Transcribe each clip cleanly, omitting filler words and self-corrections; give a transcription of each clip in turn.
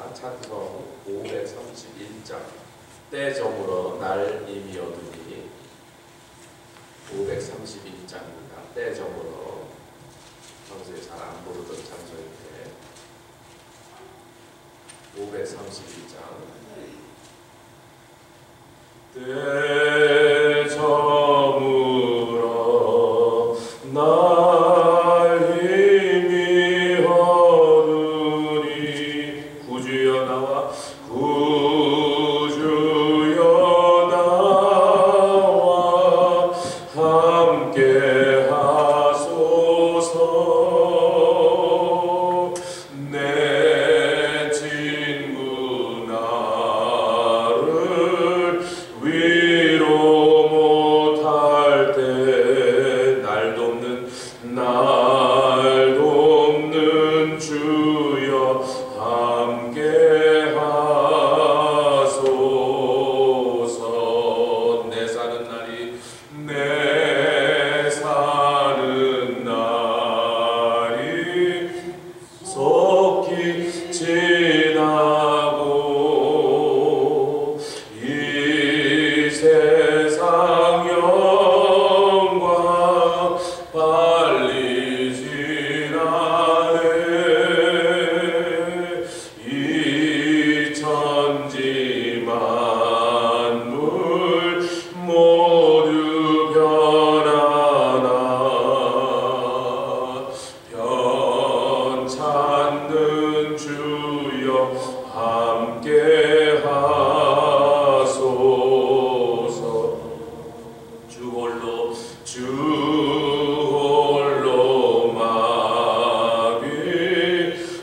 있습니다. 찬송 531장 때 저물어 날 이미 얻으니 531장입니다. 때 저물어 평소에 잘 안 부르던 찬송인데 531장 때 저물어 날 이미 얻으니 구주여 나와 구주여 나와 함께 하소서. 내 친구 나를 위로 못할 때 날 돕는 주여 함께 하소서. 내 사는 날이 속히 지나고 이 세상 영광 빨리 지나네. 이 천지 만물 모두 변하나 변 찾는 주여 함께 하소서. 주 홀로 마귀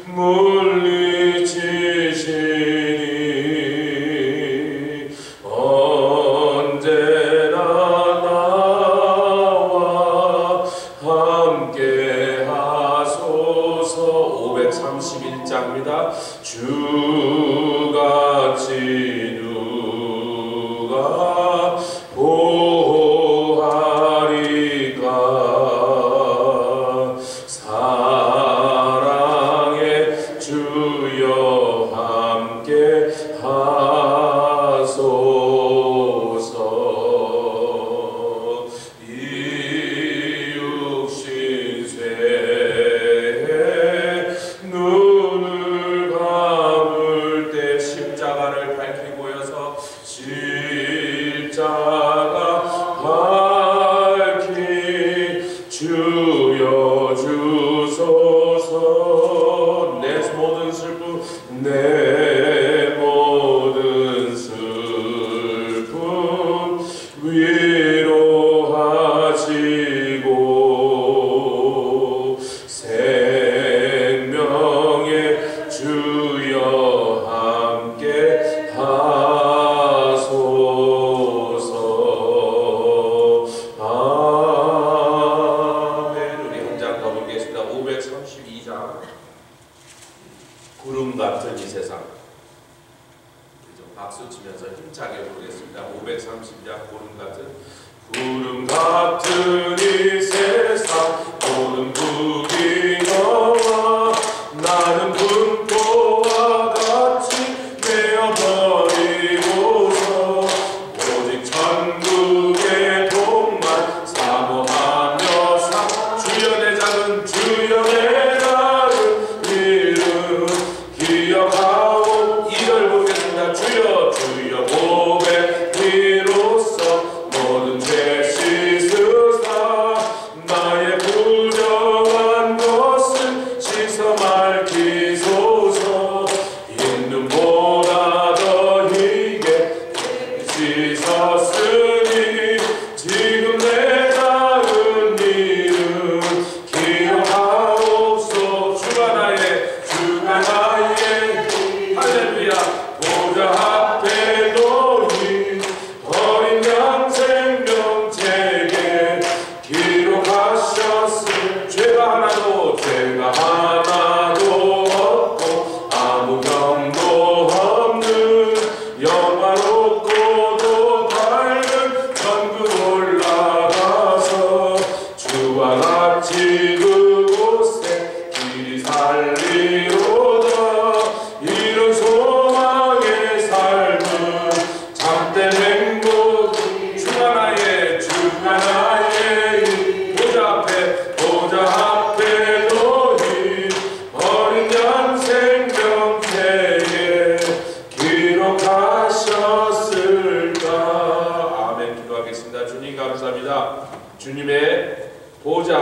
물리치시니 언제나 나와 함께 하소서. 531장입니다. 주같이 누가 보호하리까. 사랑의 주여 함께 하소서. 이 육신 쇠에 눈을 감을 때 십자가를 밝히 보여서 십자가 밝히 주여 주소서. 내 모든 슬픔 위로하시고 생명의 주여 함께 하소서. 아멘. 우리 한 장 더 보겠습니다. 532장 구름 같은 이 세상. 좀 박수 치면서 힘차게 부르겠습니다. 530장 구름 같은 이 세상 모든 북이 너와 나는 분포와 같이 되어버리고서 오직 천국의 돈만 사모하며 주여 내 작은 주여 내 작은 이름 기억하오. 이걸 보겠습니다. 주여 고백으로써 모든 죄 씻으사 나의 부정한 것을 씻어 말기소서.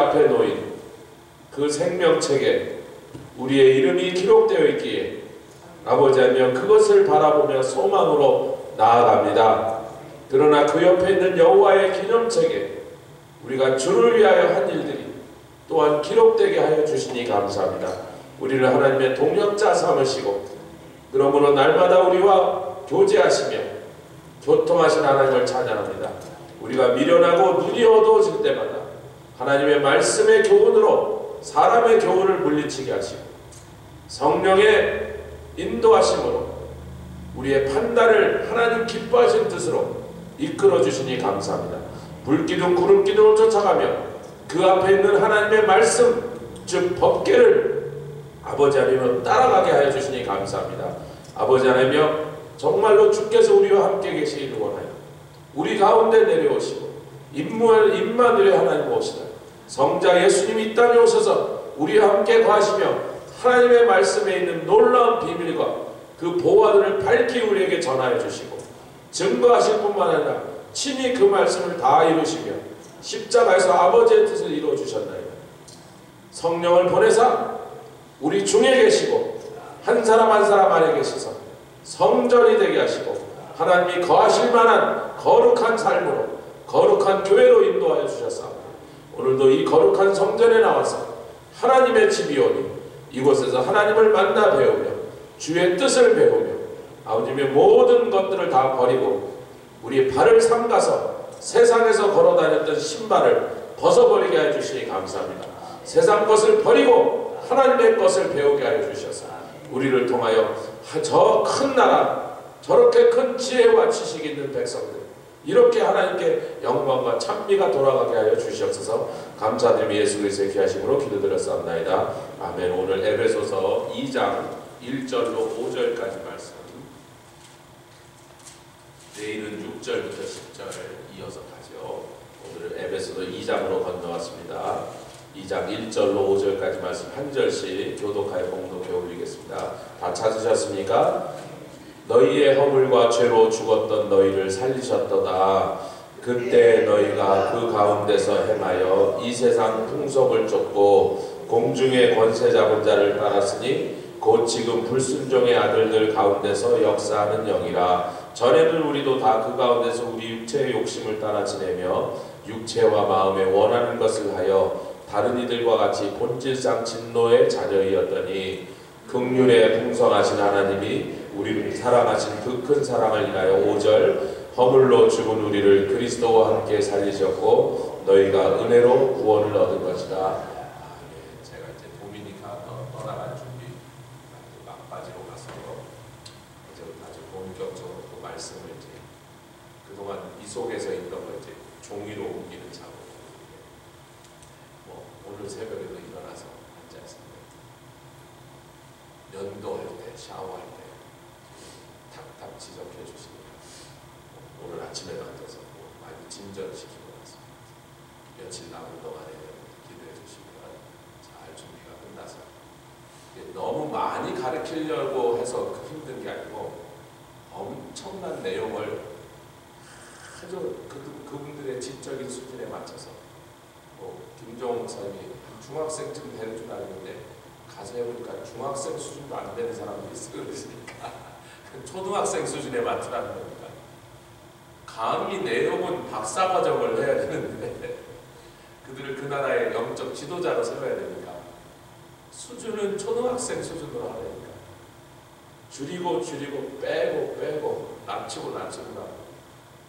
앞에 놓인 그 생명책에 우리의 이름이 기록되어 있기에 아버지 하나님 그것을 바라보며 소망으로 나아갑니다. 그러나 그 옆에 있는 여호와의 기념책에 우리가 주를 위하여 한 일들이 또한 기록되게 하여 주시니 감사합니다. 우리를 하나님의 동역자 삼으시고 그러므로 날마다 우리와 교제하시며 교통하신 하나님을 찬양합니다. 우리가 미련하고 눈이 어두워질 때마다 하나님의 말씀의 교훈으로 사람의 교훈을 물리치게 하시고 성령의 인도하심으로 우리의 판단을 하나님 기뻐하신 뜻으로 이끌어 주시니 감사합니다. 불기둥 구름기둥을 쫓아가며 그 앞에 있는 하나님의 말씀 즉 법궤를 아버지 하나님으로 따라가게 하여 주시니 감사합니다. 아버지 하나님이여 정말로 주께서 우리와 함께 계시기를 원하여 우리 가운데 내려오시고 임마누엘 하나님 오시다 성자 예수님이 이 땅에 오셔서 우리와 함께 거하시며 하나님의 말씀에 있는 놀라운 비밀과 그 보화들을 밝히 우리에게 전하여 주시고 증거하실 뿐만 아니라 친히 그 말씀을 다 이루시며 십자가에서 아버지의 뜻을 이루어 주셨나이다. 성령을 보내사 우리 중에 계시고 한 사람 한 사람 안에 계셔서 성전이 되게 하시고 하나님이 거하실 만한 거룩한 삶으로 거룩한 교회로 인도하여 주셨사옵니다. 오늘도 이 거룩한 성전에 나와서 하나님의 집이 오니 이곳에서 하나님을 만나 배우며 주의 뜻을 배우며 아버지의 모든 것들을 다 버리고 우리의 발을 삼가서 세상에서 걸어다녔던 신발을 벗어버리게 하여 주시니 감사합니다. 세상 것을 버리고 하나님의 것을 배우게 하여 주셔서 우리를 통하여 저 큰 나라 저렇게 큰 지혜와 지식이 있는 백성들 이렇게 하나님께 영광과 찬미가 돌아가게 하여 주시옵소서. 감사드리며 예수 그리스도의 귀하심으로 기도드렸사옵나이다. 아멘. 오늘 에베소서 2장 1절로 5절까지 말씀, 내일은 6절부터 10절 이어서 가죠. 오늘은 에베소서 2장으로 건너왔습니다. 2장 1절로 5절까지 말씀 한 절씩 교독하여 봉독해 올리겠습니다. 다 찾으셨습니까? 너희의 허물과 죄로 죽었던 너희를 살리셨도다. 그때 너희가 그 가운데서 행하여 이 세상 풍속을 쫓고 공중의 권세 잡은 자를 따랐으니 곧 지금 불순종의 아들들 가운데서 역사하는 영이라. 전에는 우리도 다 그 가운데서 우리 육체의 욕심을 따라 지내며 육체와 마음에 원하는 것을 하여 다른 이들과 같이 본질상 진노의 자녀이었더니 긍휼에 풍성하신 하나님이 우리를 사랑하신 그 큰 사랑을 인하여 5절 허물로 죽은 우리를 그리스도와 함께 살리셨고 너희가 은혜로 구원을 얻은 것이다. 제가 이제 도미니카 떠나갈 준비 막바지로 가서 이제부터 아주 본격적으로 또 말씀을 이제 그동안 이 속에서 있던 걸 이제 종이로 옮기는 작업. 오늘 새벽에도 일어나서 앉아있습니다. 면도할 때, 샤워할 때 탁탁 지적해 주십니다. 오늘 아침에도 앉아서 많이 진전시키고 왔습니다. 며칠 남은 동안에 기도해 주시면 잘 준비가 끝나서 너무 많이 가르치려고 해서 힘든 게 아니고 엄청난 내용을 아주 그분들의 지적인 수준에 맞춰서 김종욱 목사님이 중학생쯤 되는 줄 알았는데 가서 해보니까 중학생 수준도 안 되는 사람들이 있어요. 그러니까 초등학생 수준에 맞추라는 거니까 강의 내용은 박사과정을 해야 되는데 그들을 그 나라의 영적 지도자로 세워야 되니까 수준은 초등학생 수준으로 하려니까 줄이고 빼고 낮추고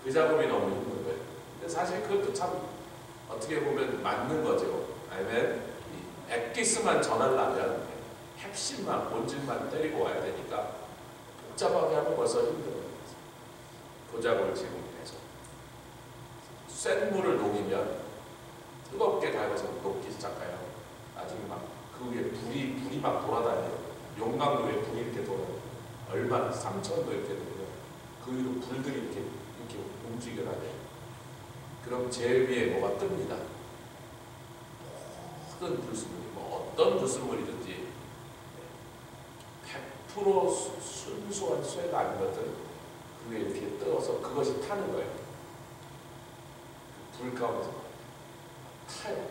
그 작업이 너무 힘든 거예요. 근데 사실 그것도 참 어떻게 보면 맞는 거죠. 아니면 엑기스만 전하려면 핵심만 본질만 때리고 와야 되니까 복잡하게 하면 벌써 힘들어요. 그 작업을 지금 해서 센 물을 녹이면 뜨겁게 달궈서 녹기 시작해요. 나중에 막 그 위에 불이 막 돌아다녀요. 용광로에 불이 이렇게 돌아요. 얼마나 3,000도 이렇게 돌아요. 그 위로 불들이 이렇게 움직여 다녀요. 그럼 제일 위에 뭐가 뜹니다. 모든 불순물이 어떤 불순물이든지 100% 순수한 쇠가 아닌 것들 그 위에 이렇게 떠서 그것이 타는 거예요. 불 가운데서 타요.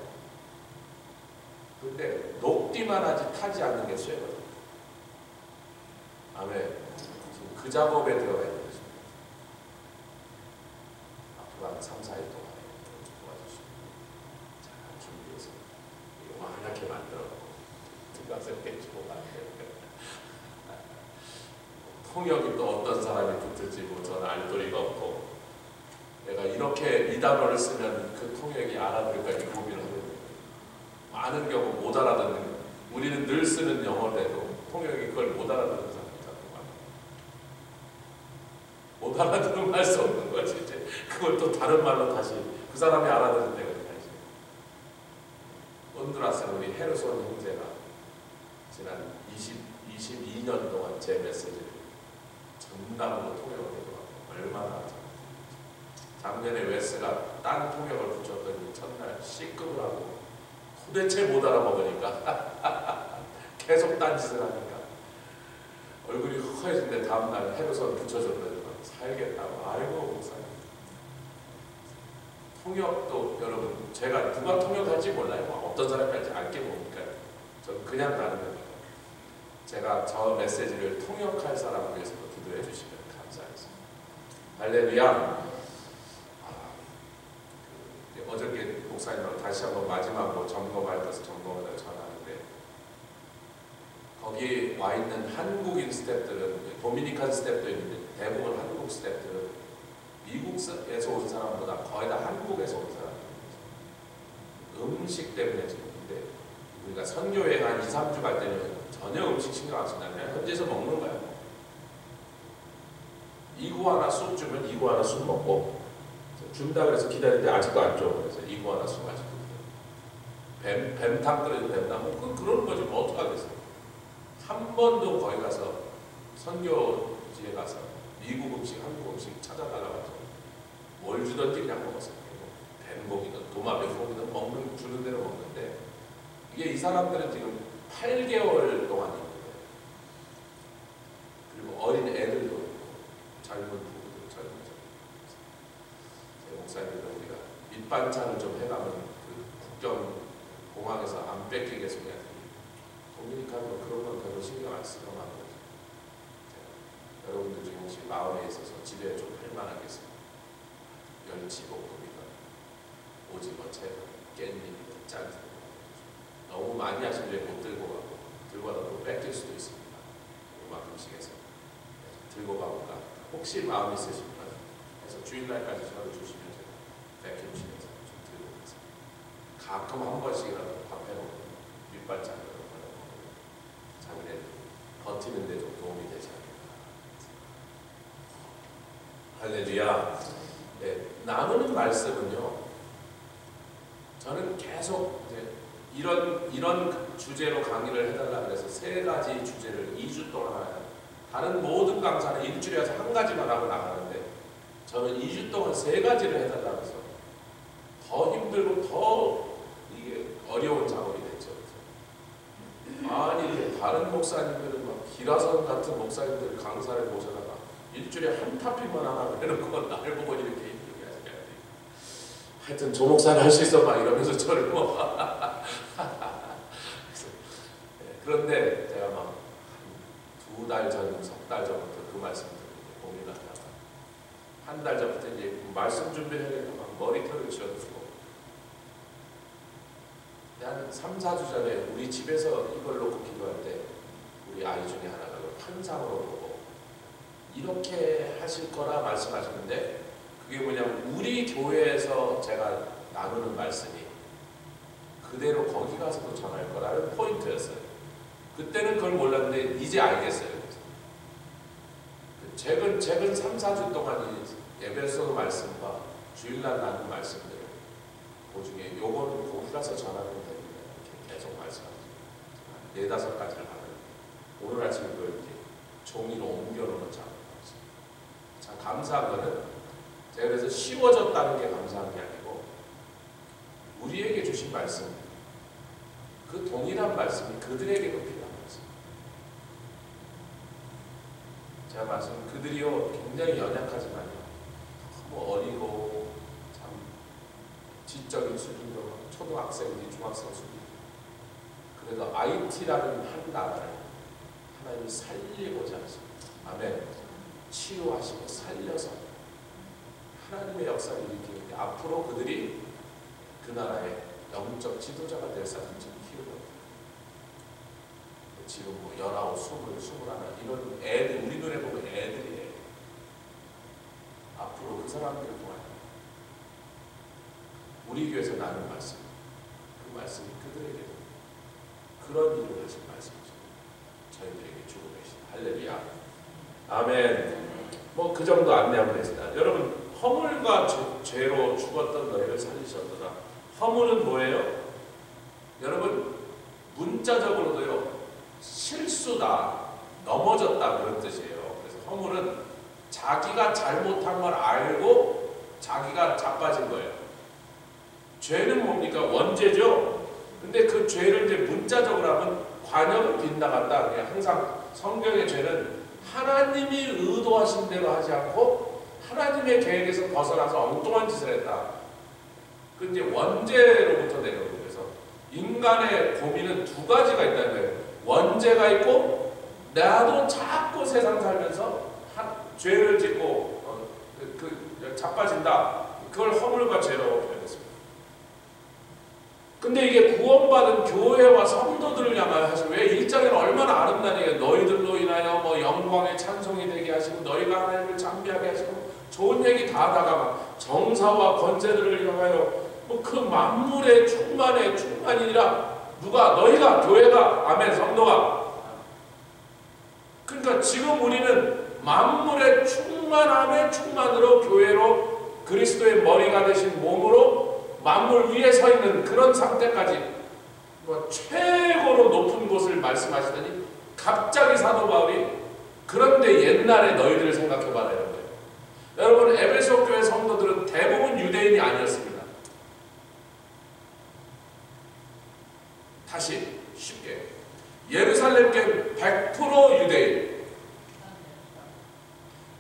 근데 녹디만 하지 타지 않는 게 쇠거든요. 아멘. 지금 그 작업에 들어가 있는 것입니다. 앞으로 한 3, 4일 동안 도와주시고 잘 준비해서 요만하게 만들어가고 등가스럽게 주고 가는데 통역이 또 어떤 사람이 붙을지 뭐 저는 알 도리가 없고 내가 이렇게 이 단어를 쓰면 그 통역이 알아들을까 고민을 하거든요. 많은 경우 못 알아듣는 거예요. 우리는 늘 쓰는 영어인데도 통역이 그걸 못 알아듣는 사람이 자꾸 많아요. 못 알아들으면 할 수 없는 거지. 이제 그걸 또 다른 말로 다시 그 사람이 알아듣는 데가 있지. 온두라스 우리 헤르손 형제가 지난 22년 동안 제 메시지를 전담으로 통역을 해도 얼마나 작년에 웨스가 딴 통역을 붙였더니 첫날 C급을 하고 도대체 못 알아먹으니까 계속 딴짓을 하니까 얼굴이 허해진데 다음날 헤르손 붙여줬더니 살겠다고. 아이고 목사님. 통역도 여러분 제가 누가 통역할지 몰라요. 어떤 사람이 할지 알게 모르니까 저는 그냥 가는 겁니다. 제가 저 메시지를 통역할 사람을 위해서 기도해 주시면 감사하겠습니다. 할렐루야. 어저께 목사님하고 다시 한번 마지막으로 점검할 것을 점검을 전하는데 거기 와 있는 한국인 스태프들은 도미니칸 스태프도 있는데 대부분 한국 스태프들은 미국에서 온 사람보다 거의 다 한국에서 온 사람입니다. 음식 때문에 지금 근데 우리가 선교여행 한 2, 3주 갈 때는 전혀 음식 신경 안 쓰나 그냥 현지에서 먹는 거야. 이구아나 쑥 주면 이구아나 쑥 먹고 준다 그래서 기다리는데 아직도 안 줘. 그래서 이구아나 쑥 아직도 뱀탕 끓여도 뱀탕 뭐 그러는 거지 뭐 어떡하겠어. 한 번도 거기 가서 선교지에 가서 미국 음식, 한국 음식 찾아달라고 하죠. 뭘 주던지 그냥 먹었어요. 뱀고기든 도마뱀고기든 먹는 주는 대로 먹는데 이게 이 사람들은 지금 8개월 동안 있는 거예요. 그리고 어린 애들도 있고 젊은 부부들, 젊은 제 목사님들 우리가 밑반찬을 좀 해가면 그 국경 공항에서 안 뺏기겠습니다. 도미니카도 그런 건 별로 신경 안 쓰고 하는 거죠. 여러분들 중에 혹시 마음에 있어서 집에 좀 할 만한 게 있습니다. 멸치볶음이나 오징어 채, 깻잎이나 짠 너무 많이 하시면 못 들고 가고 들고 가다 또 뺏길 수도 있습니다. 요만큼씩 해서 들고 가볼까 혹시 마음 있으시면 해서 주일날까지 저를 주시면 제가 백김치에서 좀 들고 가서 가끔 한 번씩이라도 밥 해먹고 밑반찬으로 먹고 자기네 버티는 데 좀 도움이 되지 않을까. 할렐루야. 네, 나누는 말씀은요 저는 계속 이제 이런 주제로 강의를 해달라 그래서 3가지 주제를 2주 동안 하요. 다른 모든 강사는 일주일에 와서 한 가지만 하고 나가는데 저는 2주 동안 3가지를 해달라고 해서 더 힘들고 더 이게 어려운 작업이 됐죠. 아니 다른 목사님들은 막 기라선 같은 목사님들 강사를 모셔다가 일주일에 한 타픽만 하나 해놓고 나를 보고 이렇게 하시게 하여튼 조 목사는 할 수 있어 막 이러면서 저를 뭐 그런데 제가 막 2달 전, 3달 전부터 그 말씀을 고민하다가 한 달 전부터 이제 말씀 준비를 해야겠다 막 머리털을 쥐어주고 한 3, 4주 전에 우리 집에서 이걸 놓고 기도할 때 우리 아이 중에 하나가 환상으로 보고 이렇게 하실 거라 말씀하시는데 그게 뭐냐면 우리 교회에서 제가 나누는 말씀이 그대로 거기 가서도 전할 거라는 포인트였어요. 그때는 그걸 몰랐는데 이제 알겠어요. 최근 3, 4주 동안 예배에서 말씀과 주일날 나눈 말씀들 그 중에 요거는 거기 가서 전하면 됩니다. 이렇게 계속 말씀하시죠. 4-5가지를 하는 오늘 아침에 그걸 이렇게 종이로 옮겨놓는 작업을 했어요. 참 감사한 거는 제가 그래서 쉬워졌다는 게 감사한 게 아니고 우리에게 주신 말씀 그 동일한 말씀이 그들에게도 필요한 말씀. 제가 말씀 그들이요 굉장히 연약하지만요 너무 어리고 참 지적인 수준도 초등학생인지 중학생 수준 그래도 IT라는 한 나라를 하나님이 살리고자 하십니다. 아멘. 치유하시고 살려서 하나님의 역사를 일으키는데 앞으로 그들이 그 나라의 영적 지도자가 될 사람을 키우거든요. 지금 뭐 19, 20, 21 이런 애들, 우리 눈에 보면 애들이에요. 앞으로 그 사람들을 보아요. 우리 교회에서 나눈 말씀, 그 말씀이 그들에게도 그런 일을 하신 말씀이죠. 저희들에게 주고 계신 할렐루야. 아멘. 뭐 그 정도 안내하면 됐습니다. 여러분, 허물과 죄로 죽었던 너희를 살리셨도다. 허물은 뭐예요? 여러분, 문자적으로도요, 실수다, 넘어졌다 그런 뜻이에요. 그래서 허물은 자기가 잘못한 걸 알고 자기가 자빠진 거예요. 죄는 뭡니까? 원죄죠. 근데 그 죄를 이제 문자적으로 하면 관역을 빗나간다. 그냥 항상 성경의 죄는 하나님이 의도하신 대로 하지 않고 하나님의 계획에서 벗어나서 엉뚱한 짓을 했다. 그 이제 원죄로부터 내려오고, 그래서 인간의 고민은 두 가지가 있다는 거예요. 원죄가 있고 나도 자꾸 세상 살면서 죄를 짓고 자빠진다. 그걸 허물과 죄라고 표현했습니다. 근데 이게 구원받은 교회와 성도들을 향하여 하시고, 왜 1장에는 얼마나 아름다운 얘기예요. 너희들로 인하여 뭐 영광의 찬송이 되게 하시고 너희가 하나님을 찬미하게 하시고 좋은 얘기 다 하다가 막 정사와 권세들을 향하여 뭐 그 만물의 충만이니라. 누가? 너희가, 교회가, 아멘, 성도가. 그러니까 지금 우리는 만물의 충만함의 충만으로, 교회로, 그리스도의 머리가 되신 몸으로 만물 위에 서 있는 그런 상태까지 뭐 최고로 높은 곳을 말씀하시더니 갑자기 사도 바울이 그런데 옛날에 너희들을 생각해 봐라 이런 거예요. 여러분, 에베소 교회 성도들은 대부분 유대인이 아니었습니다. 다시 쉽게, 예루살렘 교회는 100% 유대인,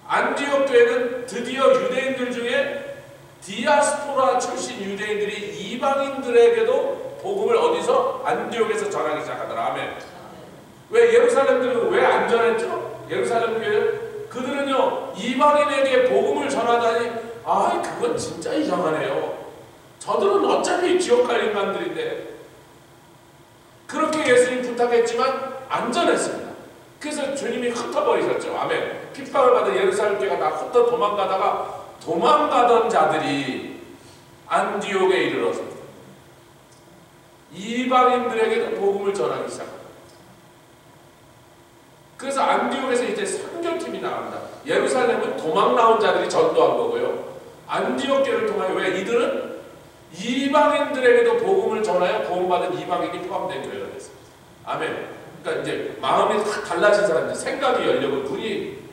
안디옥 교회는 드디어 유대인들 중에 디아스포라 출신 유대인들이 이방인들에게도 복음을 어디서? 안디옥에서 전하기 시작하더라. 아멘. 왜 예루살렘들은 왜 안 전했죠? 예루살렘 교회 그들은요, 이방인에게 복음을 전하다니, 아, 그건 진짜 이상하네요. 저들은 어차피 지옥 갈 인간들인데. 그렇게 예수님 부탁했지만 안 전했습니다. 그래서 주님이 흩어버리셨죠. 아멘. 핍박을 받은 예루살렘 교회가 다 흩어 도망가던 자들이 안디옥에 이르러서 이방인들에게도 복음을 전하기 시작합니다. 그래서 안디옥에서 이제 선교팀이 나갑니다. 예루살렘은 도망 나온 자들이 전도한 거고요. 안디옥 교회를 통하여, 왜? 이들은 이방인들에게도 복음을 전하여 구원받은 이방인이 포함된 교회가 됐습니다. 아멘. 그러니까 이제 마음이 확 달라진 사람들, 생각이 열려고, 눈이.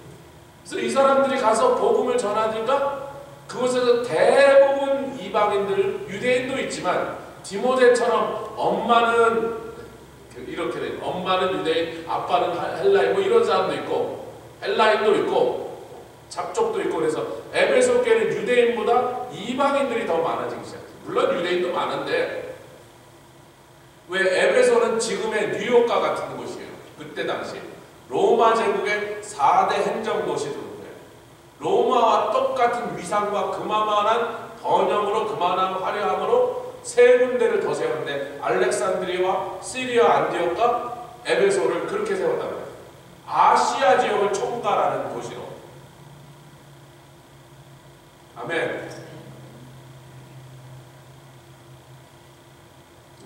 그래서 이 사람들이 가서 복음을 전하니까 그곳에서 대부분 이방인들, 유대인도 있지만 디모데처럼 엄마는 이렇게 돼. 엄마는 유대인, 아빠는 헬라인, 뭐 이런 사람도 있고, 헬라인도 있고, 잡족도 있고, 그래서 에베소 교회는 유대인보다 이방인들이 더 많아지기 시작해요. 물론 유대인도 많은데, 왜? 에베소는 지금의 뉴욕과 같은 곳이에요. 그때 당시 로마 제국의 4대 행정도시들인데, 로마와 똑같은 위상과 그만한 번영으로, 그만한 화려함으로 세 군데를 더 세웠는데, 알렉산드리아와 시리아 안디옥과 에베소를 그렇게 세웠다는 거예요. 아시아 지역을 총괄하는 도시로. 아멘.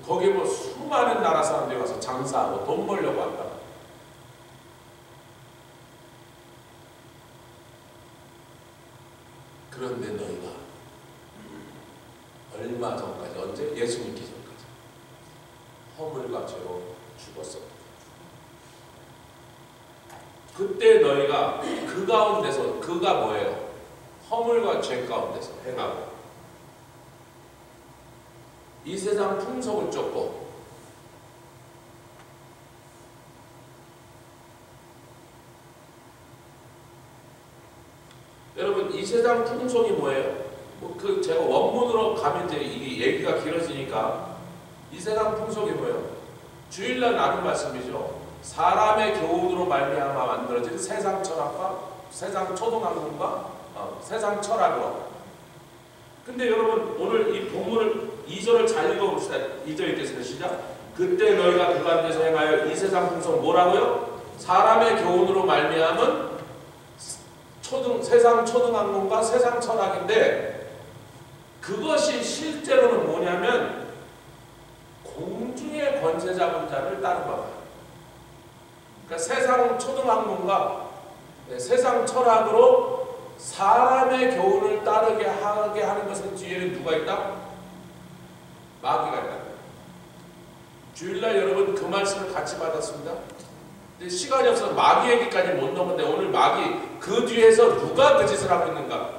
거기에 뭐 수많은 나라 사람들이 와서 장사하고 돈 벌려고 한다. 그런데 너희가 얼마 전까지, 언제? 예수 믿기 전까지 허물과 죄로 죽었었다. 그때 너희가 그 가운데서, 그가 뭐예요? 허물과 죄 가운데서 행하고 이 세상 풍속을 쫓고 여러분, 이 세상 풍속이 뭐예요? 그 제가 원문으로 가면 이제 이 얘기가 길어지니까, 이 세상 풍속이 뭐예요? 주일날 나눈 말씀이죠. 사람의 교훈으로 말미암아 만들어진 세상 철학과 세상 초등학문과 세상 철학으로. 근데 여러분 오늘 이 본문을 2절을 잘 읽어봅시다. 2절 읽겠습니다. 시작. 그때 너희가 그 가운데서 행하여 이 세상 풍속 뭐라고요? 사람의 교훈으로 말미암은 세상 초등학문과 세상 철학인데, 그것이 실제로는 뭐냐면 공중의 권세 잡은 자를 따른 거다. 그러니까 세상 초등학문과 세상 철학으로 사람의 교훈을 따르게 하게 하는 것은 뒤에는 누가 있다? 마귀가 있다. 주일날 여러분 그 말씀을 같이 받았습니다. 근데 시간이 없어서 마귀 얘기까지 못 넘었는데, 오늘 마귀 그 뒤에서 누가 그 짓을 하고 있는가?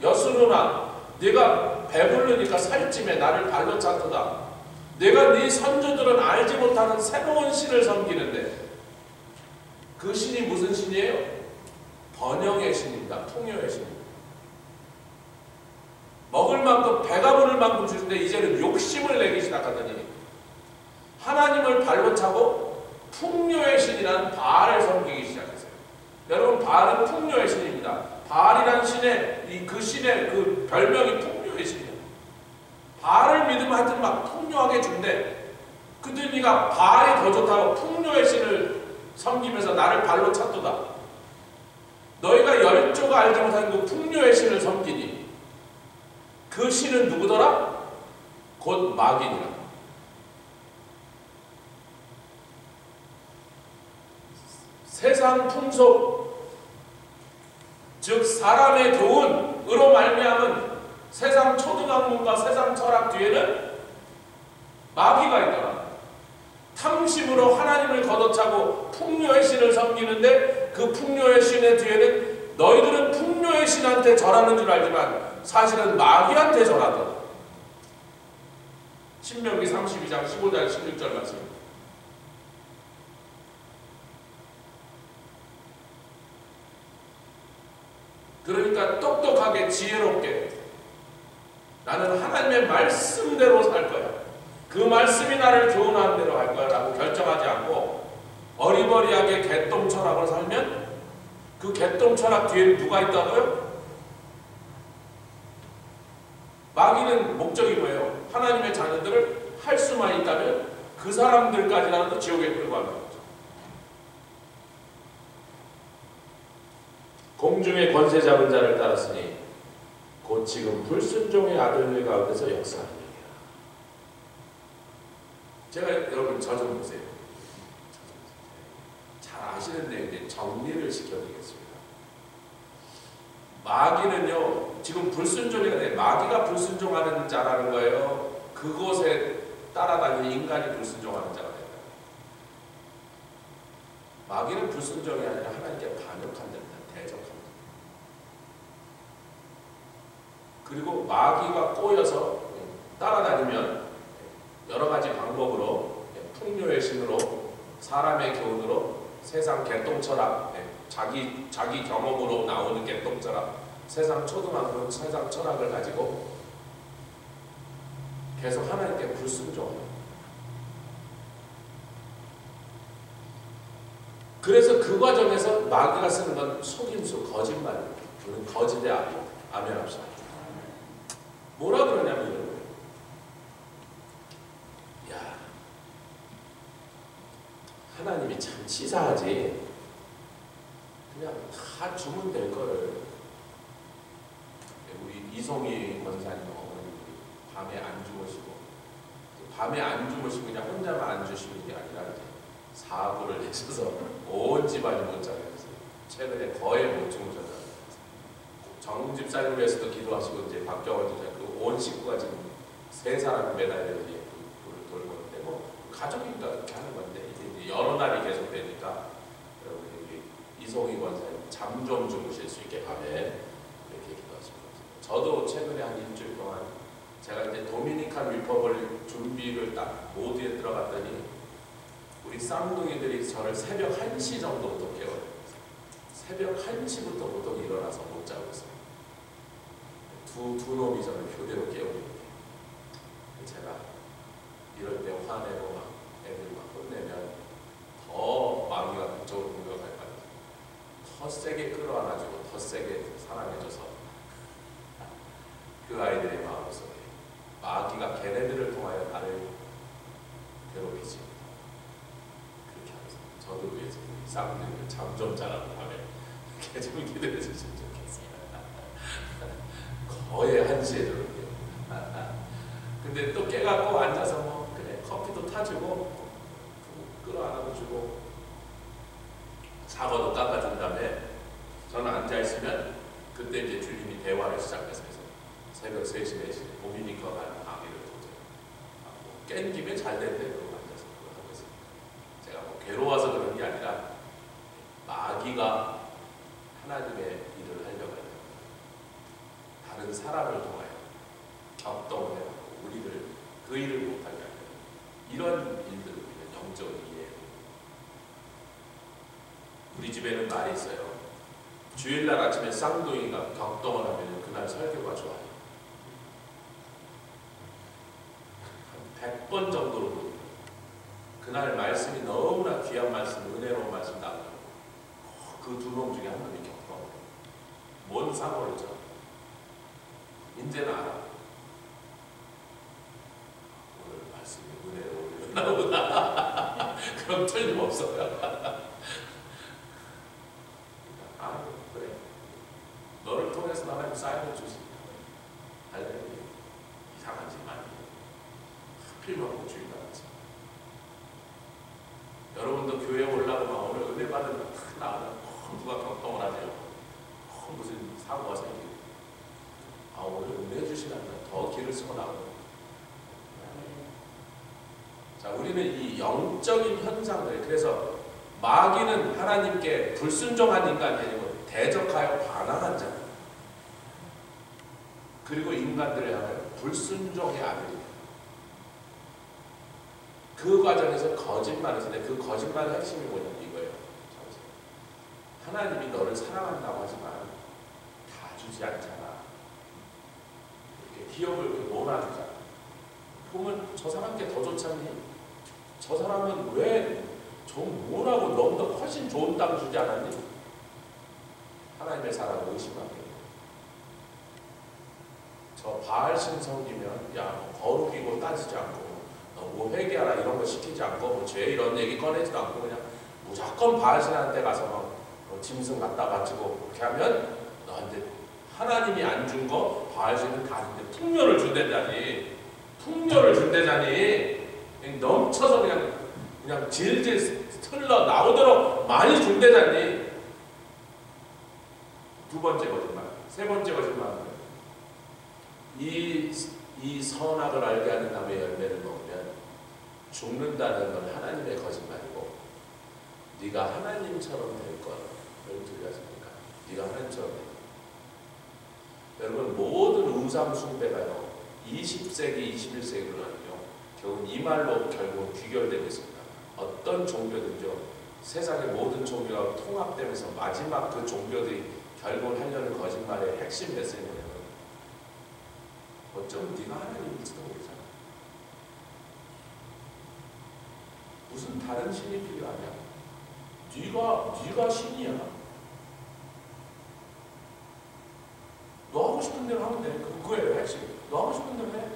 여수르나 네가 배부르니까 살찜에 나를 발로 차도다. 내가 네 선조들은 알지 못하는 새로운 신을 섬기는데, 그 신이 무슨 신이에요? 번영의 신입니다. 풍요의 신입니다. 먹을 만큼 배가 부를 만큼 주는데 이제는 욕심을 내기 시작하더니 하나님을 발로 차고 풍요의 신이라는 바알을 섬기기 시작했어요. 여러분, 바알은 풍요의 신입니다. 바알이라는 신의 그 신의 그 별명이 풍요의 신이에요. 바알을 믿으면 하여튼 막 풍요하게 준대. 근데 네가 바알이 더 좋다고 풍요의 신을 섬기면서 나를 발로 찼도다. 너희가 열조가 알지 못하는 그 풍요의 신을 섬기니 그 신은 누구더라? 곧 마귀니라. 세상 풍속, 즉 사람의 교훈으로 말미암은 세상 초등학문과 세상 철학 뒤에는 마귀가 있더라. 탐심으로 하나님을 걷어차고 풍요의 신을 섬기는데, 그 풍요의 신의 뒤에는 너희들은 풍요의 신한테 절하는 줄 알지만 사실은 마귀한테 절하더라. 신명기 32장 15절 16절 말씀. 그러니까 똑똑하게 지혜롭게 나는 하나님의 말씀대로 살 거야, 그 말씀이 나를 교훈하는 대로 할 거야 라고 결정하지 않고 어리버리하게 개똥 철학을 살면, 그 개똥 철학 뒤에 누가 있다고요? 마귀는 목적이 뭐예요? 하나님의 자녀들을 할 수만 있다면 그 사람들까지라도 지옥에 끌고 가는 거죠. 공중의 권세 잡은 자를 따랐으니 곧 지금 불순종의 아들들 가운데서 역사하는 얘기야. 제가 여러분 저 좀 보세요. 잘 아시는데 이제 정리를 시켜드리겠습니다. 마귀는요, 지금 불순종이가 돼. 마귀가 불순종하는 자라는 거예요. 그곳에 따라다니는 인간이 불순종하는 자가 된다. 마귀는 불순종이 아니라 하나님께 반역한 자입니다. 대적합니다. 그리고 마귀가 꼬여서 따라다니면 여러 가지 방법으로 풍요의 신으로, 사람의 교훈으로, 세상 개똥철학, 자기 경험으로 나오는 개똥철학, 세상 초등학문, 세상 철학을 가지고 계속 하나님께 불순종해요. 그래서 그 과정에서 마귀가 쓰는 건 속임수, 거짓말입니다. 우리는 거짓의 아비. 아멘 합시다. 뭐라 그러냐면 이런 거예요. 야, 하나님이 참 치사하지. 그냥 다 주면 될 거를. 우리 이송희 권사님 어머니 밤에 안 주무시고, 밤에 안 주무시고 그냥 혼자만 안 주시는 게 아니라 사고를 내셔서 온 집안이 못 자게 했어요. 최근에 거의 못 주무셨잖아요. 정 집사님을 위해서도 기도하시고, 이제 박경원도 온 식구가 지금 3사람이 매달려 불을 돌고 있는데, 뭐 가족이니까 그렇게 하는 건데, 이제 여러 날이 계속 되니까 여러분 여기 이송희 권사님 잠 좀 주무실 수 있게 밤에 이렇게 기도하시고, 저도 최근에 한 일주일 동안 제가 이제 도미니칸 위법을 준비를 딱 모드에 들어갔더니 우리 쌍둥이들이 저를 새벽 1시 정도부터 깨워요. 새벽 1시부터 보통 일어나서 못 자고 있어요. 두 놈이 저를 교대로 깨우는 거예요. 제가 이럴 때 화내고 막 애들 막 혼내면 더 마귀가 그쪽으로 공격할 거예요. 더 세게 끌어안아주고 더 세게 사랑해줘서 그 아이들의 마음속에 마귀가 걔네들을 통하여 나를 괴롭히지. 그렇게 하면서 저도 이제 쌍둥이를 잠 좀 자라고 하면 걔 좀 기대해 주시면 좋겠습니다. 거의 1시에 저렇게요. 근데 또 깨갖고 앉아서 뭐 그래 커피도 타주고 끌어안아도 주고 사과도 깎아준 다음에 저는 앉아있으면 그때 이제 주님이 대화를 시작했어요. 새벽 3시, 4시에 도미니카 가는 아기를 도저히 깬 김에 잘 됐대. 그러고 앉아서 그걸 하고 있습니다. 제가 뭐 괴로워서 그런 게 아니라 마귀가 하나님의 일을 하려고 해요. 다른 사람을 통하여 격동을 해요. 우리를 그 일을 못하게 하는 이런 일들을 우리는 영적으로 이해해요. 우리 집에는 말이 있어요. 주일날 아침에 쌍둥이가 격동을 하면 그날 설교가 좋아요. 한 100번 정도로 부릅니다. 그날 말씀이 너무나 귀한 말씀, 은혜로운 말씀 나오고 그 두 놈 중에 한 놈이 격동. 뭔 상호를 줘? 이제는 알아. 오늘 말씀이 은혜로운 나오구나. 그럼 틀림없어요. 아 그래. 너를 통해서 하나님 사인을 주신다. 할렐루야. 이상한 짓 많이 해. 하필이면 꼭 주일 나갔지. 여러분도 교회에 올라가면 오늘 은혜 받은 나오면 누가 격동을 하세요. 무슨 사고가 생기고 아 오늘 은혜 주시나 더 길을 쓰고 나오는. 자 우리는 이 영적인 현상들 그래서 마귀는 하나님께 불순종한 인간이 아니고 대적하여 반항한 자 그리고 인간들을 향하여 불순종의 아들입니다. 그 과정에서 거짓말을 했는데 그 거짓말의 핵심이 뭐냐면 이거예요. 하나님이 너를 사랑한다고 하지만 다 주지 않잖아. 이렇게 기업을 몰아주잖아. 보면 저 사람께 더 좋잖니? 저 사람은 왜 좀 뭐라고 너보다 훨씬 좋은 땅 주지 않았니? 하나님의 사랑을 의심하게. 저 바알신 섬기면 야 거룩이고 따지지 않고 뭐 회개하라 이런 거 시키지 않고 뭐 죄 이런 얘기 꺼내지도 않고 그냥 무조건 바알신한테 가서 막 짐승 갖다 바치고 그렇게 하면 너한테 하나님이 안 준 거 바알신은 다 준대. 풍요를 준대자니 풍요를 준대자니 넘쳐서 그냥 질질 흘러 나오도록 많이 준대자니. 두 번째 거짓말. 세 번째 거짓말은 이 선악을 알게 하는 나무의 열매를 먹으면 죽는다는 건 하나님의 거짓말이고 네가 하나님처럼 될 거를 들려줍니까? 네가 하나님처럼 될 거야. 여러분 모든 우상 숭배가요 20세기, 21세기로는요 결국 이 말로 결국 귀결되고 있습니다. 어떤 종교든지요 세상의 모든 종교가 통합되면서 마지막 그 종교들이 결국 하려는 거짓말의 핵심 메시지는 뭐냐면 어쩌면 네가 하나님일지도 모르잖아. 무슨 다른 신이 필요하냐? 네가 신이야. 너 하고 싶은 대로 하면 돼. 그거예요 핵심. 너 하고 싶은 대로 해.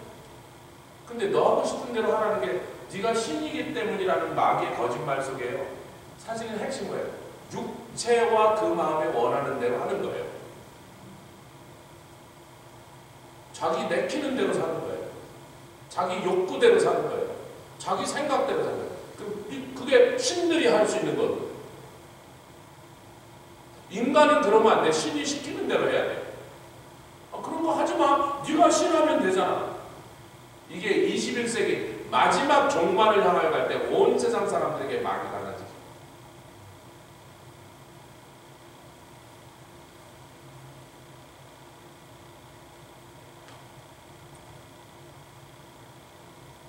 근데 너 하고 싶은 대로 하라는 게 네가 신이기 때문이라는 마귀의 거짓말 속에요. 사실은 핵심 뭐예요? 육체와 그 마음에 원하는 대로 하는 거예요. 자기 내키는 대로 사는 거예요. 자기 욕구대로 사는 거예요. 자기 생각대로 사는 거예요. 그게 신들이 할 수 있는 거예요. 인간은 그러면 안 돼. 신이 시키는 대로 해야 돼. 그런 거 하지 마. 네가 신하면 되잖아. 이게 21세기 마지막 종말을 향하여 갈 때 온 세상 사람들에게 마귀가 나타나죠.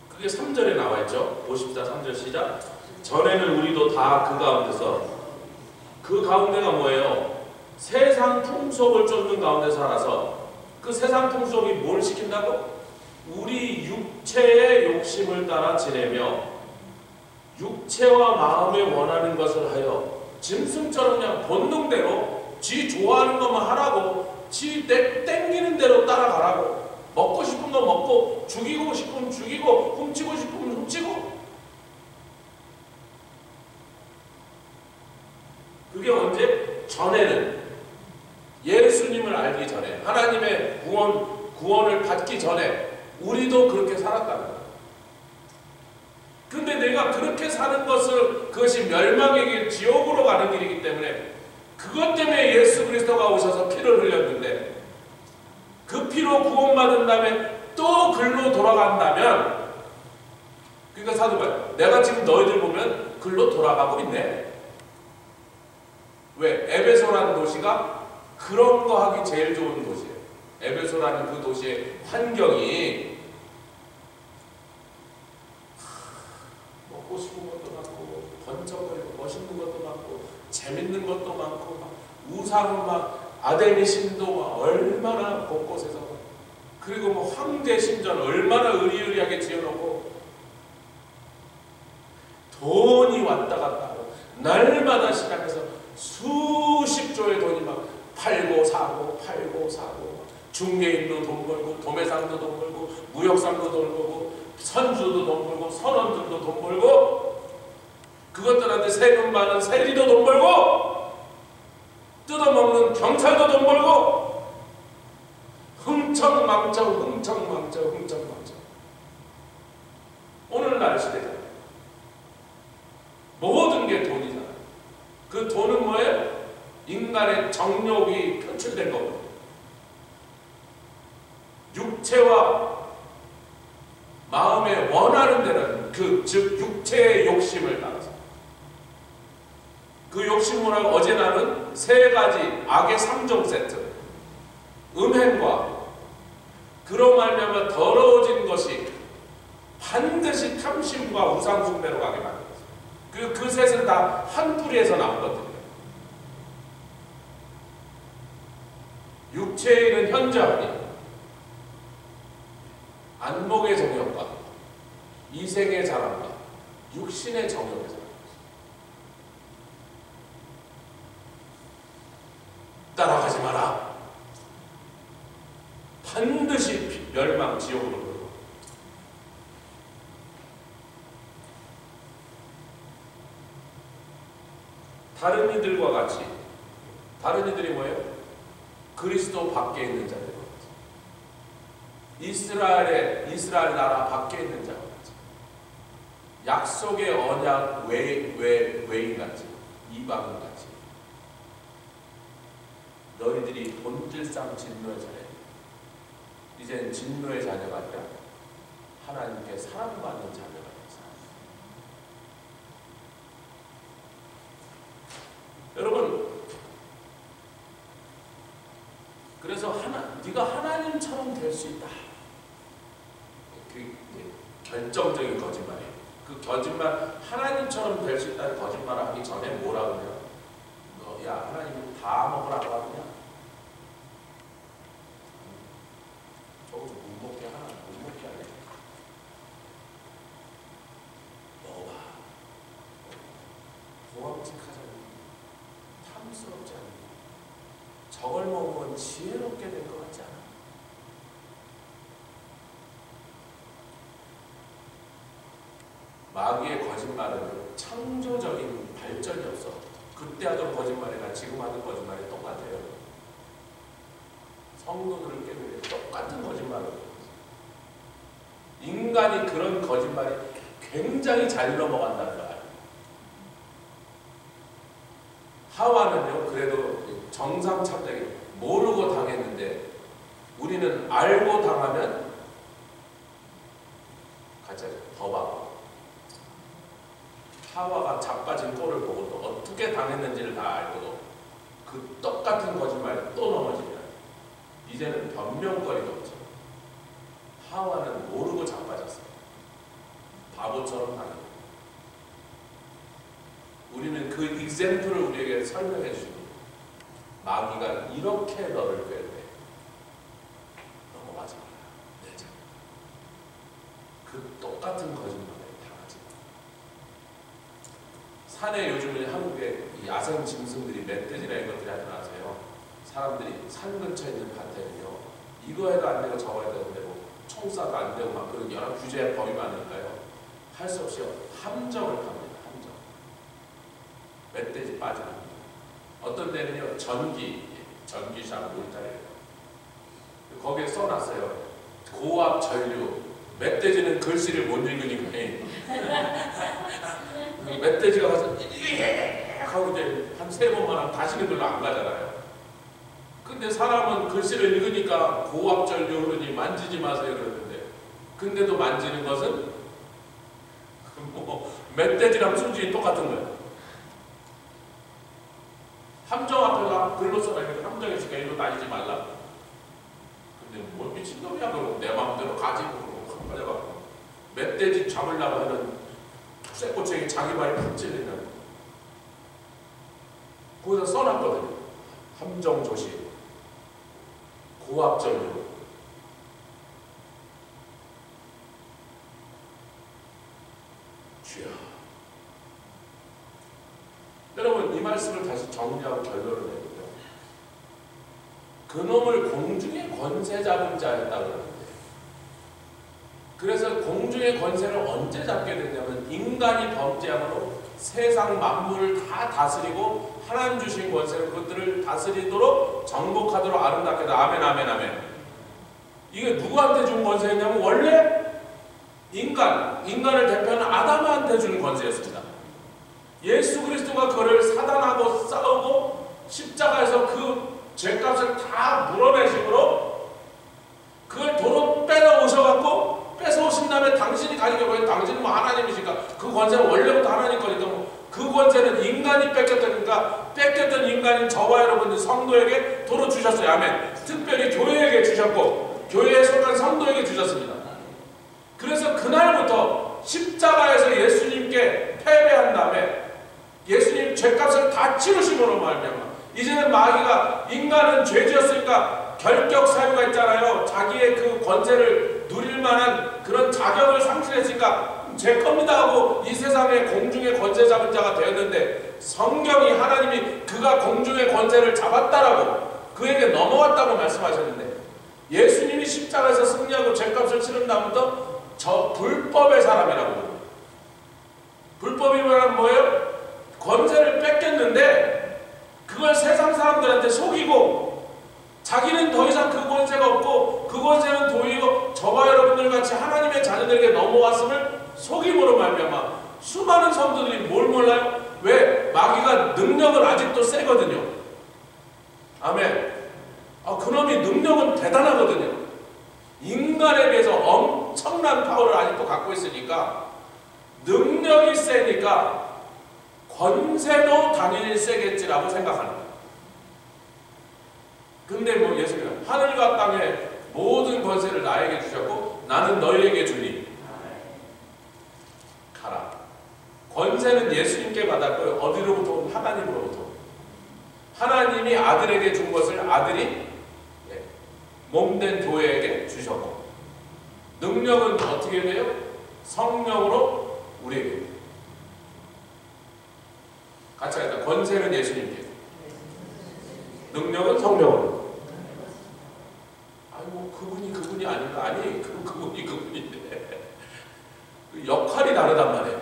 그게 3절에 나와 있죠. 54, 3절 시작. 전에는 우리도 다 그 가운데서 그 가운데가 뭐예요? 세상 풍속을 쫓는 가운데 살아서 그 세상 풍속이 뭘 시킨다고? 우리 육체의 욕심을 따라 지내며 육체와 마음에 원하는 것을 하여 짐승처럼 그냥 본능대로 지 좋아하는 것만 하라고, 지 땡기는 대로 따라가라고, 먹고 싶은 거 먹고 죽이고 싶으면 죽이고 훔치고 싶으면 훔치고. 그게 언제? 전에는 예수님을 알기 전에, 하나님의 구원을 받기 전에 우리도 그렇게 살았다는 거예요. 근데 내가 그렇게 사는 것을, 그것이 멸망의 길, 지옥으로 가는 길이기 때문에 그것 때문에 예수 그리스도가 오셔서 피를 흘렸는데, 그 피로 구원받은 다음에 또 글로 돌아간다면, 그러니까 사도바울, 내가 지금 너희들 보면 글로 돌아가고 있네. 왜? 에베소라는 도시가 그런 거 하기 제일 좋은 도시예요. 에베소라는 그 도시의 환경이 먹고 싶은 것도 많고 번쩍거리고 멋있는 것도 많고 재밌는 것도 많고 막 우상은 막 아데미 신도 막 얼마나 곳곳에서, 그리고 뭐 황제 신전 얼마나 의리의리하게 지어놓고, 돈이 왔다 갔다 하고 날마다 시작해서 수십 조의 돈이 막 팔고 사고 중개인도 돈 벌고 도매상도 돈 벌고 무역상도 돈 벌고 선주도 돈 벌고 선원들도 돈 벌고, 그것들한테 세금 받는 세리도 돈 벌고, 뜯어먹는 경찰도 돈 벌고, 흥청망청. 오늘날 시대잖아요. 모든 게 돈이잖아요. 그 돈은 뭐예요? 인간의 정욕이 표출된 겁니다. 육체와 마음에 원하는 데는, 즉 육체의 욕심을 따라서, 그 욕심으로 어제 나눈 세 가지 악의 3종 세트, 음행과 그로 말미암아 더러워진 것이 반드시 탐심과 우상숭배로 가게 만들었어요. 그 셋은 다 한 뿌리에서 나온 것들이에요. 육체에 있는 현저함이 안목의 정욕과 이생의 자랑과 육신의 정욕에서 따라가지 마라. 반드시 멸망 지옥으로 들어가. 다른 이들과 같이, 다른 이들이 뭐예요? 그리스도 밖에 있는 자들, 이스라엘 나라 밖에 있는 자와 같이, 약속의 언약 외인같이, 이방인같이, 너희들이 본질상 진노의 자녀, 이제는 진노의 자녀가 아니라 하나님께 사랑받는 자녀가 되었습니다. 여러분, 그래서 네가 하나님처럼 될 수 있다. 그 결정적인 거짓말이에요. 그 거짓말, 하나님처럼 될 수 있다는 거짓말을 하기 전에 뭐라 그래요? 야, 하나님이 다 먹으라고 하느냐? 저거 좀 못 먹게 하네. 먹어봐. 고함직하잖아. 탐스럽지 않아. 저걸 먹으면 지혜롭게 될 것 같지 않아? 마귀의 거짓말은 창조적인 발전이 없어. 그때 하던 거짓말이나 지금 하는 거짓말이 똑같아요. 성도들을 깨우는 똑같은 거짓말을 해요. 인간이 그런 거짓말이 굉장히 잘 넘어간다는 거예요. 하와는요, 그래도 정상 착각이 모르고 당했는데, 우리는 알고 당하면 가짜 더 받고, 하와가 자빠진 꼴을 보고 또 어떻게 당했는지를 다 알고도 그 똑같은 거짓말에 또 넘어지면 이제는 변명거리가 없죠. 하와는 모르고 자빠졌어요. 바보처럼 당했어요. 우리는 그 example을 우리에게 설명해 주십니다. 마귀가 이렇게 너를 꿰때 넘어가지 마라. 내 자. 산에 요즘은 한국에 이 야생 짐승들이 멧돼지나 이런 것들이 아주 나서요. 사람들이 산 근처에 있는 밭에는요, 이거 해도 안 되고 저거 해도 안 되고 총 쏴도 안 되고 막 그런 여러 규제 법이 많으니까요. 할 수 없이 함정을 갑니다. 함정. 멧돼지 빠져나갑니다. 어떤 데는요 전기샷 울타리 거기에 써놨어요. 고압 전류. 멧돼지는 글씨를 못 읽으니까 멧돼지가 가서 하고 이제 한 3번만 하면 다시는 글로 안 가잖아요. 근데 사람은 글씨를 읽으니까 고압 전류 흐르니 만지지 마세요 그러는데, 근데도 만지는 것은 뭐 멧돼지랑 수준이 똑같은 거예요. 함정 앞에가 글로 써놔니까 함정에 있으니까 일로 다니지 말라. 근데 뭘 미친놈이야 그러고 내 마음대로 가지고 가져가고 멧돼지 잡으려고 하는 쇠꼬챙이 자기 발에 푹 찔리는 거기서 써놨거든요. 함정 조심, 고압 전류. 주여. 여러분, 이 말씀을 다시 정리하고 결론을 내보면 그놈을 공중의 권세 잡은 자였다고 하는데, 그래서 공중의 권세를 언제 잡게 됐냐면 인간이 범죄함으로 세상 만물을 다 다스리고 하나님 주신 권세를 그것들을 다스리도록 정복하도록 아름답게 다. 아멘 아멘 아멘. 이게 누구한테 준 권세였냐면 원래 인간을 대표하는 아담한테 준 권세였습니다. 예수 그리스도가 그를 사단하고 싸우고 십자가에서 그 죄값을 다 물어내심으로 그걸 도로 빼놓으셔갖고 뺏어오신 다음에 당신이 가지려고 했는데, 당신은 뭐 하나님이시니까 그 권세는 원래부터 하나님 거니까 그 권세는 인간이 뺏겼다니까 뺏겼던 인간인 저와 여러분들 성도에게 도로 주셨어요. 아멘. 특별히 교회에게 주셨고 교회에 속한 성도에게 주셨습니다. 그래서 그날부터 십자가에서 예수님께 패배한 다음에 예수님 죄값을 다 치르심으로 말미암아 이제는 마귀가 인간은 죄지었으니까 결격 사유가 있잖아요. 자기의 그 권세를 누릴 만한 그런 자격을 상실했으니까 제 겁니다 하고 이 세상의 공중의 권세 잡은 자가 되었는데, 성경이 하나님이 그가 공중의 권세를 잡았다라고 그에게 넘어왔다고 말씀하셨는데, 예수님이 십자가에서 승리하고 죄값을 치른 다음부터 저 불법의 사람이라고 합니다. 불법이 뭐예요? 권세를 뺏겼는데 그걸 세상 사람들한테 속이고 자기는 더 이상 그 권세가 없고 그 권세는 도리어 저와 여러분들 같이 하나님의 자녀들에게 넘어왔음을 속임으로 말미암아 수많은 성도들이 뭘 몰라요? 왜? 마귀가 능력은 아직도 세거든요. 아멘. 그놈이 능력은 대단하거든요. 인간에 비해서 엄청난 파워를 아직도 갖고 있으니까 능력이 세니까 권세도 당연히 세겠지라고 생각하는 거예요. 근데 뭐 예수님은 하늘과 땅의 모든 권세를 나에게 주셨고 나는 너희에게 주니 가라. 권세는 예수님께 받았고요. 어디로부터? 하나님으로부터. 하나님이 아들에게 준 것을 아들이 몸된 교회에게 주셨고, 능력은 어떻게 돼요? 성령으로 우리에게. 같이 하자. 권세는 예수님께, 능력은 성령으로. 아이고 그분이 아닌가? 아니 그분인데 그 역할이 다르단 말이에요.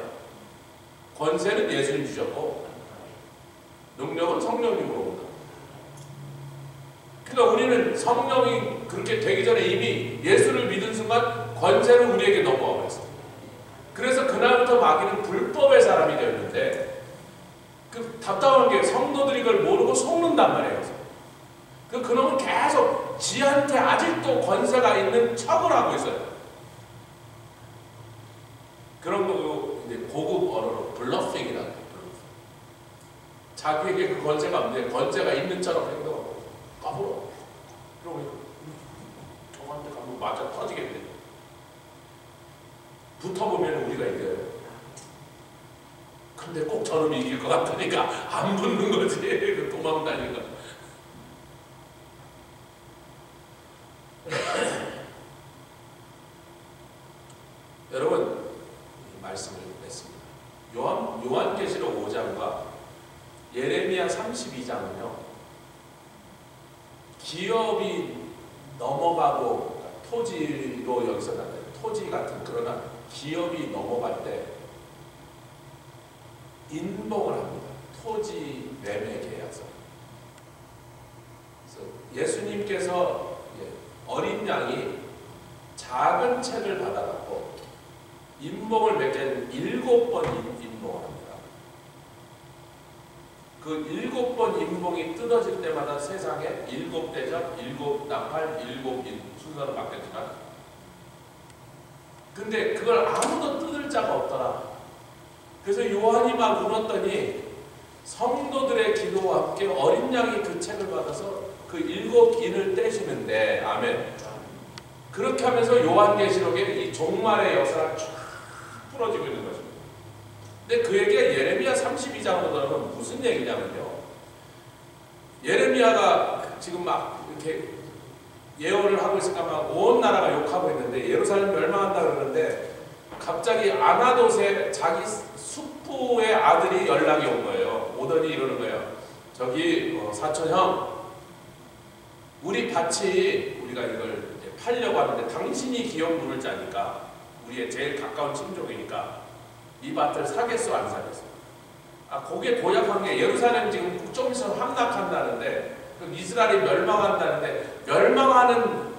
권세는 예수님 주셨고 능력은 성령님으로 온다. 그러니까 우리는 성령이 그렇게 되기 전에 이미 예수를 믿은 순간 권세는 우리에게 넘어와 있어요. 그래서 그날부터 마귀는 불법의 사람이 되었는데, 그 답답한 게 성도들이 그걸 모르고 속는단 말이에요. 그놈은 계속 지한테 아직도 권세가 있는 척을 하고 있어요. 그런 거 이제 고급 언어로 블러핑이라고 해요. 자기에게 그 권세가 없는데 권세가 있는 처럼 행동하고 까불어. 그러면 저한테 가면 맞아 터지겠네. 붙어보면 우리가 이겨요. 근데 꼭 저놈이 이길 것 같으니까 안 붙는 거지. 도망다니니까. 여러분, 이 말씀을 냈습니다. 요한 요한계시록 5장과 예레미야 32장은요. 기업이 넘어가고 토지로 여기서 나와요. 토지 같은 그러나 기업이 넘어갈 때 인봉을 합니다. 토지 매매 계약서. 그래서 예수님께서 어린 양이 작은 책을 받아갖고 인봉을 맺게 7번 인봉을 합니다. 그 7번 인봉이 뜯어질 때마다 세상에 7대접, 7나팔, 7인 순서로 바뀌었지만 근데 그걸 아무도 뜯을 자가 없더라. 그래서 요한이 막 울었더니 성도들의 기도와 함께 어린 양이 그 책을 받아서 그 7인을 떼시는데 아멘. 그렇게 하면서 요한계시록에 이 종말의 역사가 쫙 풀어지고 있는 것입니다. 근데 그 얘기가 예레미야 32장으로 들어가면 무슨 얘기냐면요. 예레미야가 지금 막 이렇게 예언을 하고 있으니까 막 온 나라가 욕하고 있는데 예루살렘 멸망한다 그러는데 갑자기 아나돗의 자기 숙부의 아들이 연락이 온 거예요. 오더니 이러는 거예요. 저기 사촌 형, 우리 밭이 우리가 이걸 팔려고 하는데 당신이 기업 물을 자니까 우리의 제일 가까운 친족이니까 이 밭을 사겠어 안 사겠어? 아, 그게 고약한 게 예루살렘 지금 좀 있으면 함락한다는데 이스라엘이 멸망한다는데 멸망하는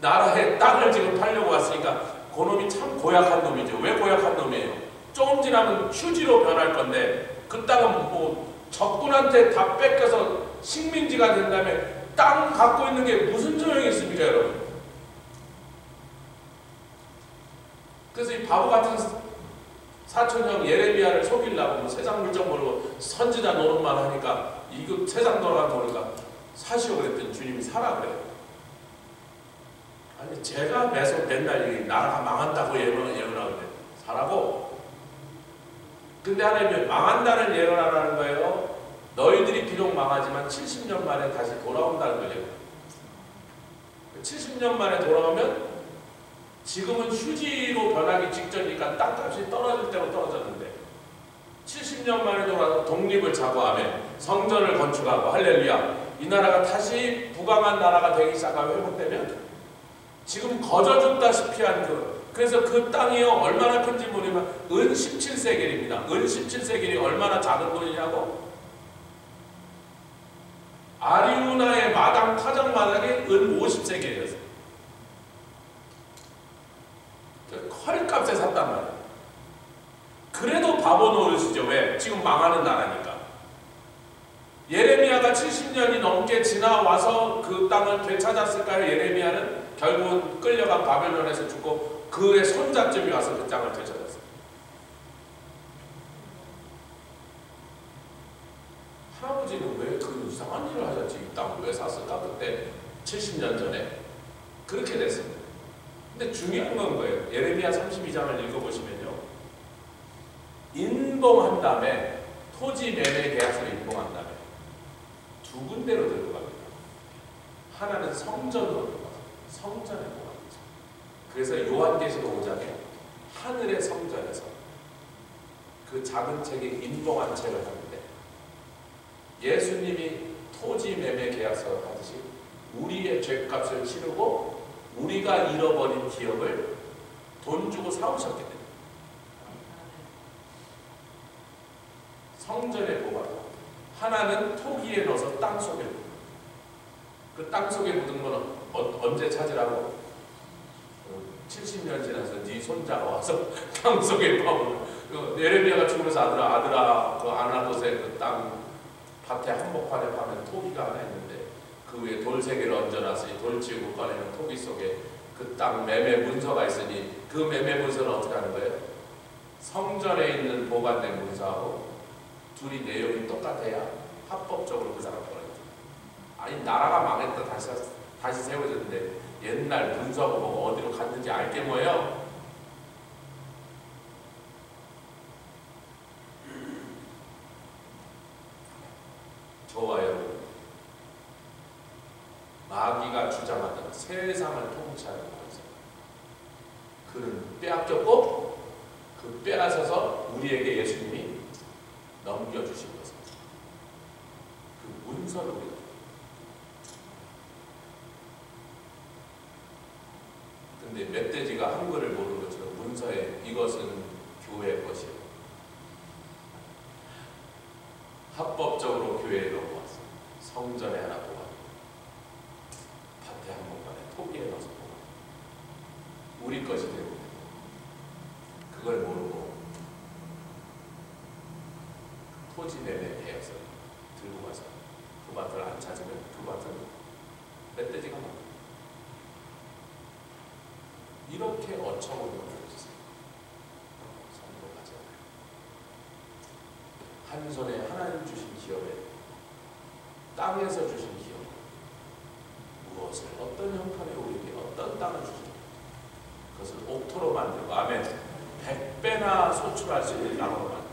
나라의 땅을 지금 팔려고 왔으니까 그놈이 참 고약한 놈이죠. 왜 고약한 놈이에요? 조금 지나면 휴지로 변할 건데 그 땅은 뭐 적군한테 다 뺏겨서 식민지가 된 다음에 땅 갖고 있는 게 무슨 소용이 있습니까, 여러분? 그래서 이 바보 같은 사촌형 예레미야를 속이려고 뭐 세상 물정 모르고 선지자 노릇만 하니까 이거 세상 돌아가 보니까 사시오 그랬더니 주님이 사라 그래요. 아니 제가 매서 맨날 이 나라가 망한다고 예언하는데 사라고. 근데 하나님이 망한다는 예언을 하라는 거예요. 너희들이 비록 망하지만 70년 만에 다시 돌아온다는 거예요. 70년 만에 돌아오면 지금은 휴지로 변하기 직전이니까 땅값이 떨어질 대로 떨어졌는데 70년 만에 돌아서 독립을 자고하며 성전을 건축하고 할렐루야 이 나라가 다시 부강한 나라가 되기 시작하고 회복되면 지금 거저줬다시피 한 그래서 그 땅이요 얼마나 큰지 모르면 은 17세겔입니다. 은 17세겔이 얼마나 작은 돈이냐고 아리우나의 마당 타작 마당이 은 50세겔이었어요. 헐값에 샀단 말이에요. 그래도 바보 노릇이죠. 왜? 지금 망하는 나라니까. 예레미야가 70년이 넘게 지나와서 그 땅을 되찾았을까요? 예레미야는 결국은 끌려가 바벨론에서 죽고 그의 손자쯤이 와서 그 땅을 되찾았어요. 할아버지는 왜 그 이상한 일을 하셨지? 이 땅을 왜 샀을까? 그때 70년 전에 그렇게 됐습니다. 근데 중요한 건 거예요. 예레미야 32장을 읽어보시면요. 인봉한 다음에 토지 매매 계약서를 인봉한 다음에 두 군데로 들고 갑니다. 하나는 성전으로 들어가요. 성전에 들어갑니다. 그래서 요한계시록 5장에 하늘의 성전에서 그 작은 책에 인봉한 책을 하는데 예수님이 토지 매매 계약서를 하듯이 우리의 죄값을 치르고 우리가 잃어버린 기업을 돈 주고 사오셨기 때문에 성전에 보관하고 하나는 토기에 넣어서 땅속에 묻는 그 땅속에 묻은 거는 언제 찾으라고? 70년 지나서 네 손자가 와서 땅속에 파고 예레미야가 죽으면서 아들아 그 아나돗의 그 땅 밭에 한복판에 파면 토기가 하나 있는데 그 위에 돌 3개를 얹어놨으니 돌 치우고 꺼내면 토기 속에 그 땅 매매 문서가 있으니 그 매매 문서는 어떻게 하는 거예요? 성전에 있는 보관된 문서하고 둘이 내용이 똑같아야 합법적으로 그 사람 보내죠. 아니 나라가 망했다 다시 세워졌는데 옛날 문서하고 뭐 어디로 갔는지 알게 뭐예요? 저와 여러분 마귀가 주장하는 세상을 통치하는 것은 그는 빼앗겼고 그 빼앗아서 우리에게 예수님이 넘겨주신 것은 그 문서를 우리가 근데 멧돼지가 한글을 모르는 것처럼 문서에 이것은 교회 것이요. 합법적으로 교회에 넘어왔어. 성전에 하나 보관. 밭에 한 공간에 토기에 넣어서 보관. 우리 것이 되고 그걸 모르고 토지 매매 계약서를 들고 가서 그 밭을 안 찾으면 그 밭은 멧돼지가 먹어. 이렇게 어처구니 없는 성도가잖아요. 한 손에 하나님 주신 기업에 땅에서 주신 기업 무엇을 어떤 형편에 우리에게 어떤 땅을 주신 그것을 옥토로 만들고 아멘 100배나 소출할 수 있는 땅으로 만들었어요.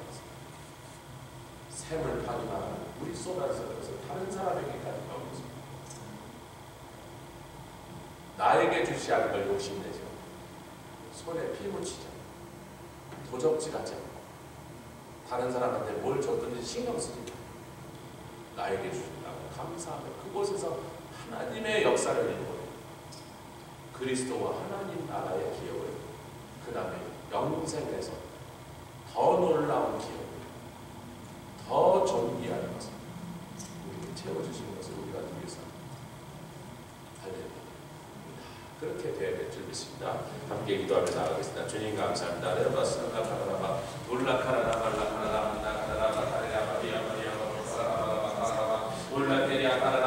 샘을 파기만 물이 쏟아져서 그것을 다른 사람에게까지 넘겼습니다. 나에게 주시 않은 걸 욕심내죠. 손에 피 묻히자. 도적질하자. 다른 사람한테 뭘 줬든지 신경 쓰지 마. 나에게 주신다고 감사하며 그곳에서 하나님의 역사를 이루어요. 그리스도와 하나님 나라의 기업을 그 다음에 영생에서 더 놀라운 기업, 더 존귀한 것을 우리에게 채워주시는 것을 우리가 위해서 할렐루야. 그렇게 되어야 줄 믿습니다. 함께 기도하며 나아가겠습니다. 주님 감사합니다. 레바스나가 카라바 울라카라라 말라카라라 만나카라라 카레라 바리아 바리아 바라바라바라바 울라테리아 카라